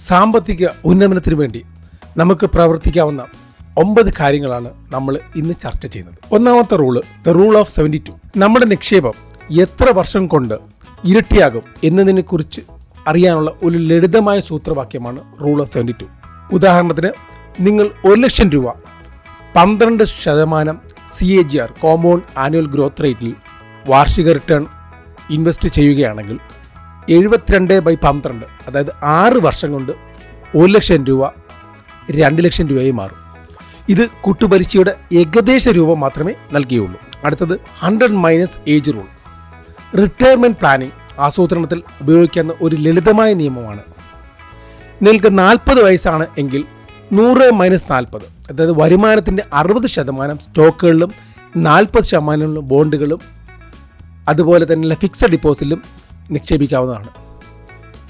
സാമ്പത്തിക ഉന്നമനത്തിന് വേണ്ടി നമുക്ക് പ്രവർത്തിക്കാവുന്ന 9 കാര്യങ്ങളാണ് നമ്മൾ ഇന്ന് ചർച്ച ചെയ്യുന്നത്. ഒന്നാമത്തെ റൂള്, ദ റൂൾ ഓഫ് 72. നമ്മുടെ നിക്ഷേപം എത്ര വർഷം കൊണ്ട് ഇരട്ടിയാകും എന്നതിനെക്കുറിച്ച് അറിയാനുള്ള ഒരു ലളിതമായ സൂത്രവാക്യമാണ് റൂൾ ഓഫ് 72. ഉദാഹരണത്തിന്, നിങ്ങൾ 1 ലക്ഷം രൂപ 12% CAGR കോമ്പൗണ്ട് ആനുവൽ ഗ്രോത്ത് റേറ്റിൽ വാർഷിക റിട്ടേൺ ഇൻവെസ്റ്റ് ചെയ്യുകയാണെങ്കിൽ 72/12, അതായത് 6 വർഷം കൊണ്ട് 1 ലക്ഷം രൂപ 2 ലക്ഷം രൂപയായി മാറും. ഇത് കൂട്ടുപലിശയുടെ ഏകദേശ രൂപം മാത്രമേ നൽകുകയുള്ളൂ. അടുത്തത് 100 - ഏജ് റൂൾ. റിട്ടയർമെൻറ്റ് പ്ലാനിംഗ് ആസൂത്രണത്തിൽ ഉപയോഗിക്കുന്ന ഒരു ലളിതമായ നിയമമാണ്. നിങ്ങൾക്ക് 40 വയസ്സാണ് എങ്കിൽ 100 - 40, അതായത് വരുമാനത്തിൻ്റെ 60% സ്റ്റോക്കുകളിലും 40% ബോണ്ടുകളും അതുപോലെ തന്നെ ഫിക്സഡ് ഡിപ്പോസിറ്റിലും നിക്ഷേപിക്കാവുന്നതാണ്.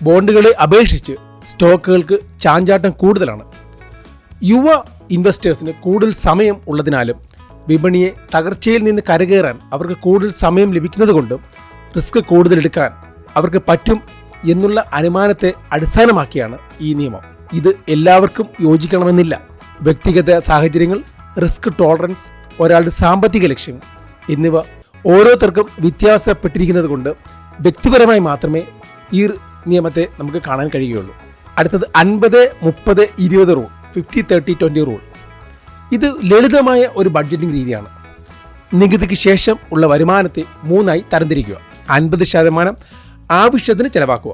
ബോണ്ടുകളെ അപേക്ഷിച്ച് സ്റ്റോക്കുകൾക്ക് ചാഞ്ചാട്ടം കൂടുതലാണ്. യുവ ഇൻവെസ്റ്റേഴ്സിന് കൂടുതൽ സമയം ഉള്ളതിനാലും വിപണിയെ തകർച്ചയിൽ നിന്ന് കരകയറാൻ അവർക്ക് കൂടുതൽ സമയം ലഭിക്കുന്നത് കൊണ്ടും റിസ്ക് കൂടുതലെടുക്കാൻ അവർക്ക് പറ്റും എന്നുള്ള അനുമാനത്തെ അടിസ്ഥാനമാക്കിയാണ് ഈ നിയമം. ഇത് എല്ലാവർക്കും യോജിക്കണമെന്നില്ല. വ്യക്തിഗത സാഹചര്യങ്ങൾ, റിസ്ക് ടോളറൻസ്, ഒരാളുടെ സാമ്പത്തിക ലക്ഷ്യം എന്നിവ ഓരോരുത്തർക്കും വ്യത്യാസപ്പെട്ടിരിക്കുന്നത് കൊണ്ട് വ്യക്തിപരമായി മാത്രമേ ഈ നിയമത്തെ നമുക്ക് കാണാൻ കഴിയുകയുള്ളൂ. അടുത്തത് 50-30-20 റൂൾ, 50-30-20 റൂൾ. ഇത് ലളിതമായ ഒരു ബഡ്ജറ്റിംഗ് രീതിയാണ്. നികുതിക്ക് ശേഷം ഉള്ള വരുമാനത്തെ 3ആയി തരംതിരിക്കുക. 50% ആവശ്യത്തിന് ചെലവാക്കുക.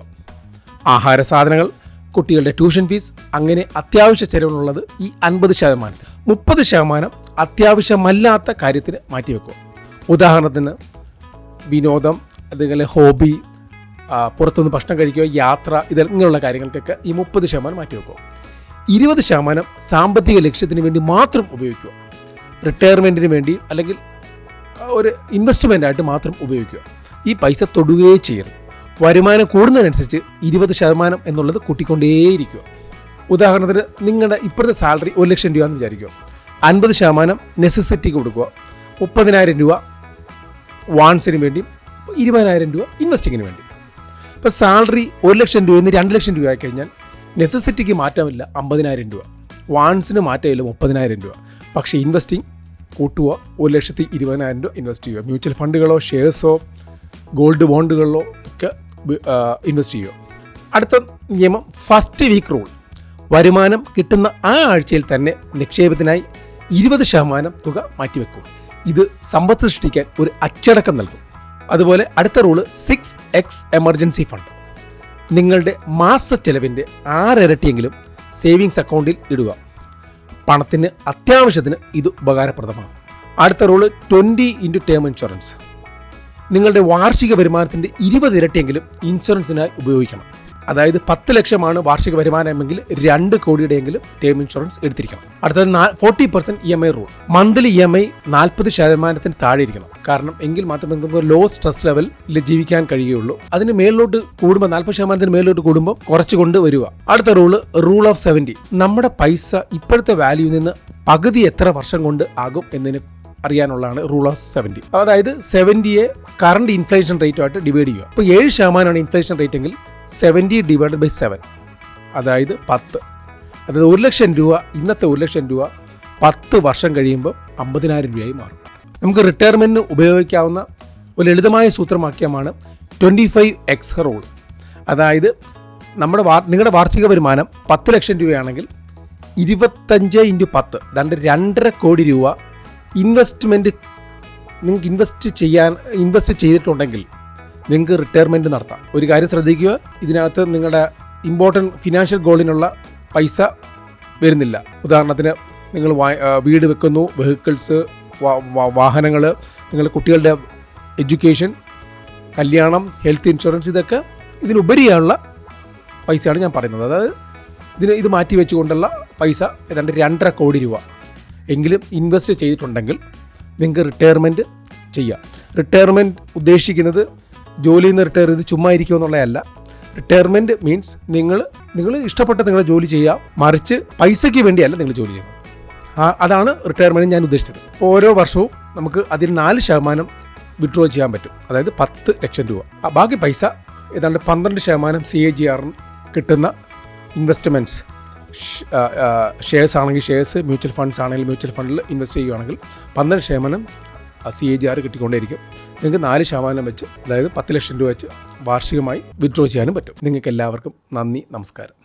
ആഹാര സാധനങ്ങൾ, കുട്ടികളുടെ ട്യൂഷൻ ഫീസ്, അങ്ങനെ അത്യാവശ്യ ചെലവിനുള്ളത് ഈ 50%. 30% അത്യാവശ്യമല്ലാത്ത കാര്യത്തിന് മാറ്റിവെക്കുക. ഉദാഹരണത്തിന് വിനോദം, അതുപോലെ ഹോബി, പുറത്തുനിന്ന് ഭക്ഷണം കഴിക്കുക, യാത്ര, ഇങ്ങനെയുള്ള കാര്യങ്ങൾക്കൊക്കെ ഈ 30% മാറ്റിവെക്കുക. 20% സാമ്പത്തിക ലക്ഷ്യത്തിന് വേണ്ടി മാത്രം ഉപയോഗിക്കുക. റിട്ടയർമെൻറ്റിന് വേണ്ടി അല്ലെങ്കിൽ ഒരു ഇൻവെസ്റ്റ്മെൻറ്റായിട്ട് മാത്രം ഉപയോഗിക്കുക. ഈ പൈസ തൊടുകയേ ചെയ്യരുത്. വരുമാനം കൂടുന്നതിനനുസരിച്ച് 20% എന്നുള്ളത് കൂട്ടിക്കൊണ്ടേയിരിക്കുക. ഉദാഹരണത്തിന്, നിങ്ങളുടെ ഇപ്പോഴത്തെ സാലറി 1 ലക്ഷം രൂപ എന്ന് വിചാരിക്കുക. 50% നെസസിറ്റിക്ക് കൊടുക്കുക, 30,000 രൂപ വാൺസിന് വേണ്ടി, 20,000 രൂപ ഇൻവെസ്റ്റിങ്ങിന് വേണ്ടി. ഇപ്പോൾ സാലറി 1 ലക്ഷം രൂപയിൽ നിന്ന് 2 ലക്ഷം രൂപ ആയി കഴിഞ്ഞാൽ നെസസിറ്റിക്ക് മാറ്റമില്ല 50,000 രൂപ, വാൺസിന് മാറ്റമില്ല 30,000 രൂപ. പക്ഷേ ഇൻവെസ്റ്റിംഗ് കൂട്ടുക, 1,20,000 രൂപ ഇൻവെസ്റ്റ് ചെയ്യുക. മ്യൂച്വൽ ഫണ്ടുകളോ ഷെയർസോ ഗോൾഡ് ബോണ്ടുകളിലോ ഒക്കെ ഇൻവെസ്റ്റ് ചെയ്യുക. അടുത്ത നിയമം, ഫസ്റ്റ് വീക്ക് റൂൾ. വരുമാനം കിട്ടുന്ന ആ ആഴ്ചയിൽ തന്നെ നിക്ഷേപത്തിനായി 20% തുക മാറ്റിവെക്കുക. ഇത് സമ്പത്ത് സൃഷ്ടിക്കാൻ ഒരു അച്ചടക്കം നൽകും. അതുപോലെ അടുത്ത റൂള് 6x എമർജൻസി ഫണ്ട്. നിങ്ങളുടെ മാസ ചെലവിൻ്റെ 6 ഇരട്ടിയെങ്കിലും സേവിങ്സ് അക്കൗണ്ടിൽ ഇടുക. പണത്തിന് അത്യാവശ്യത്തിന് ഇത് ഉപകാരപ്രദമാണ്. അടുത്ത റൂള് 20 × ടേം ഇൻഷുറൻസ്. നിങ്ങളുടെ വാർഷിക വരുമാനത്തിൻ്റെ 20 ഇരട്ടിയെങ്കിലും ഇൻഷുറൻസിനായി ഉപയോഗിക്കണം. അതായത് 10 ലക്ഷമാണ് വാർഷിക വരുമാനമെങ്കിൽ 2 കോടിയുടെയെങ്കിലും ടേം ഇൻഷുറൻസ് എടുത്തിരിക്കണം. അടുത്തത് 40% EMI റൂൾ. മന്ത്ലി EMI 40% താഴെ ഇരിക്കണം. കാരണം എങ്കിൽ മാത്രമേ നമുക്ക് ലോ സ്ട്രെസ് ലെവലിൽ ജീവിക്കാൻ കഴിയുകയുള്ളൂ. അതിന് മേലോട്ട് കൂടുമ്പോൾ 40% മേലോട്ട് കൂടുമ്പോൾ കുറച്ച് കൊണ്ട് വരിക. അടുത്ത റൂള്, റൂൾ ഓഫ് 70. നമ്മുടെ പൈസ ഇപ്പോഴത്തെ വാല്യൂവിൽ നിന്ന് പകുതി എത്ര വർഷം കൊണ്ട് ആകും എന്നതിന് അറിയാനുള്ളതാണ് റൂൾ ഓഫ് 70. അതായത് 70യെ കറണ്ട് ഇൻഫ്ലേഷൻ റേറ്റുമായിട്ട് ഡിവൈഡ് ചെയ്യുക. ഇപ്പോൾ 7% ഇൻഫ്ലേഷൻ റേറ്റ് എങ്കിൽ 70 / 7, അതായത് 10. അതായത് 1 ലക്ഷം രൂപ, ഇന്നത്തെ 1 ലക്ഷം രൂപ 10 വർഷം കഴിയുമ്പോൾ 50,000 രൂപയായി മാറും. നമുക്ക് റിട്ടയർമെൻറ്റിന് ഉപയോഗിക്കാവുന്ന ഒരു ലളിതമായ സൂത്രവാക്യമാണ് 25x റൂൾ. അതായത് നിങ്ങളുടെ വാർഷിക വരുമാനം 10 ലക്ഷം രൂപയാണെങ്കിൽ 25 × 10, അതാണ്ട് 2.5 കോടി രൂപ നിങ്ങൾക്ക് ഇൻവെസ്റ്റ് ചെയ്തിട്ടുണ്ടെങ്കിൽ നിങ്ങൾക്ക് റിട്ടയർമെൻറ്റ് നടത്താം. ഒരു കാര്യം ശ്രദ്ധിക്കുക, ഇതിനകത്ത് നിങ്ങളുടെ ഇമ്പോർട്ടൻറ്റ് ഫിനാൻഷ്യൽ ഗോളിനുള്ള പൈസ വരുന്നില്ല. ഉദാഹരണത്തിന്, നിങ്ങൾ വീട് വെക്കുന്നു, വെഹിക്കിൾസ്, വാഹനങ്ങൾ, നിങ്ങളുടെ കുട്ടികളുടെ എഡ്യൂക്കേഷൻ, കല്യാണം, ഹെൽത്ത് ഇൻഷുറൻസ്, ഇതൊക്കെ ഇതിനുപരിയുള്ള പൈസയാണ് ഞാൻ പറയുന്നത്. അതായത് ഇത് മാറ്റി വെച്ചുകൊണ്ടുള്ള പൈസ ഏതാണ്ട് 2.5 കോടി രൂപ എങ്കിലും ഇൻവെസ്റ്റ് ചെയ്തിട്ടുണ്ടെങ്കിൽ നിങ്ങൾക്ക് റിട്ടയർമെൻറ്റ് ചെയ്യാം. റിട്ടയർമെൻറ്റ് ഉദ്ദേശിക്കുന്നത് ജോലിയിൽ നിന്ന് റിട്ടയർ ചെയ്ത് ചുമ്മാ ഇരിക്കുക എന്നുള്ളതല്ല. റിട്ടയർമെൻറ്റ് മീൻസ് നിങ്ങൾ ഇഷ്ടപ്പെട്ട നിങ്ങളുടെ ജോലി ചെയ്യുക, മറിച്ച് പൈസയ്ക്ക് വേണ്ടിയല്ല നിങ്ങൾ ജോലി ചെയ്യുന്നത്. അതാണ് റിട്ടയർമെൻറ്റ് ഞാൻ ഉദ്ദേശിച്ചത്. അപ്പോൾ ഓരോ വർഷവും നമുക്ക് അതിൽ 4% വിഡ്രോ ചെയ്യാൻ പറ്റും. അതായത് 10 ലക്ഷം രൂപ. ബാക്കി പൈസ ഏതാണ്ട് 12% CAGR കിട്ടുന്ന ഇൻവെസ്റ്റ്മെൻറ്റ്സ് ഷെയർസ് ആണെങ്കിൽ ഷെയർസ്, മ്യൂച്വൽ ഫണ്ട്സ് ആണെങ്കിൽ മ്യൂച്വൽ ഫണ്ടിൽ ഇൻവെസ്റ്റ് ചെയ്യുകയാണെങ്കിൽ 12% CAGR കിട്ടിക്കൊണ്ടേയിരിക്കും. നിങ്ങൾക്ക് 4% വെച്ച്, അതായത് 10 ലക്ഷം രൂപ വെച്ച് വാർഷികമായി വിത്ഡ്രോ ചെയ്യാനും പറ്റും. നിങ്ങൾക്ക് എല്ലാവർക്കും നന്ദി, നമസ്കാരം.